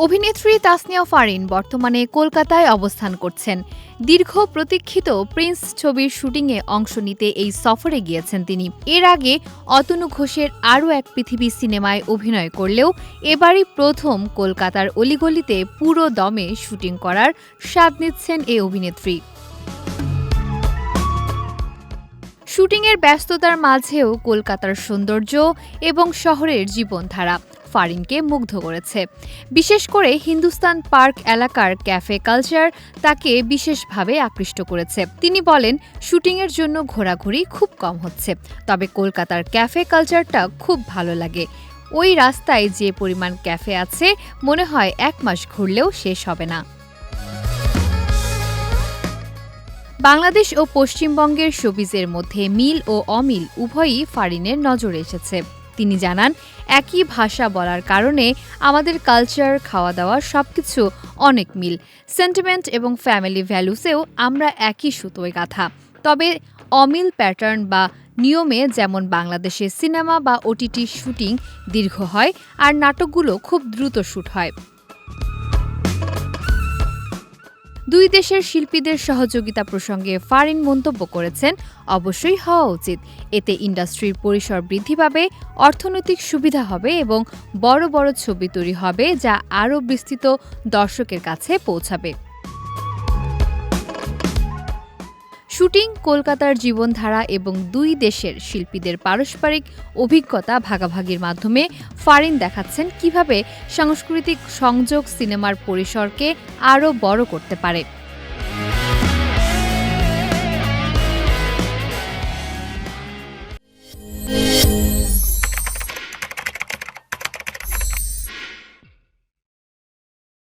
অভিনেত্রী তাসনিয়া ফারিন বর্তমানে কলকাতায় অবস্থান করছেন। দীর্ঘ প্রতীক্ষিত প্রিন্স ছবির শুটিংয়ে অংশ নিতে এই সফরে গিয়েছেন তিনি। এর আগে অতনু ঘোষের আরও এক পৃথিবী সিনেমায় অভিনয় করলেও এবারই প্রথম কলকাতার অলিগলিতে পুরো দমে শুটিং করার স্বাদ নিচ্ছেন এই অভিনেত্রী। শুটিংয়ের ব্যস্ততার মাঝেও কলকাতার সৌন্দর্য এবং শহরের জীবনধারা ফারিনকে মুগ্ধ করেছে। বিশেষ করে হিন্দুস্তান পার্ক এলাকার ক্যাফে কালচার তাকে বিশেষভাবে আকৃষ্ট করেছে। তিনি বলেন, শুটিংয়ের জন্য ঘোরাঘুরি খুব কম হচ্ছে, তবে কলকাতার ক্যাফে কালচারটা খুব ভালো লাগে। ওই রাস্তায় যে পরিমাণ ক্যাফে আছে, মনে হয় 1 মাস ঘুরলেও শেষ হবে না। বাংলাদেশ ও পশ্চিমবঙ্গের শোবিজের মধ্যে মিল ও অমিল উভয়ই ফারিনের নজরে এসেছে। তিনি জানান, একই ভাষা বলার কারণে আমাদের কালচার, খাওয়া দাওয়া সবকিছু অনেক মিল। সেন্টিমেন্ট এবং ফ্যামিলি ভ্যালুসেও আমরা একই সুতোয় গাঁথা। তবে অমিল প্যাটার্ন বা নিয়মে, যেমন বাংলাদেশের সিনেমা বা ওটিটি শুটিং দীর্ঘ হয় আর নাটকগুলো খুব দ্রুত শুট হয়। দুই দেশের শিল্পীদের সহযোগিতা প্রসঙ্গে ফারিন মন্তব্য করেছেন, অবশ্যই হওয়া উচিত। এতে ইন্ডাস্ট্রির পরিসর বৃদ্ধি পাবে, অর্থনৈতিক সুবিধা হবে এবং বড় বড় ছবি তৈরি হবে, যা আরও বিস্তৃত দর্শকের কাছে পৌঁছাবে। শুটিং, কলকাতার জীবনধারা এবং দুই দেশের শিল্পীদের পারস্পরিক অভিজ্ঞতা ভাগাভাগির মাধ্যমে ফারিন দেখাচ্ছেন কিভাবে সাংস্কৃতিক সংযোগ সিনেমার পরিসরকে আরও বড় করতে পারে।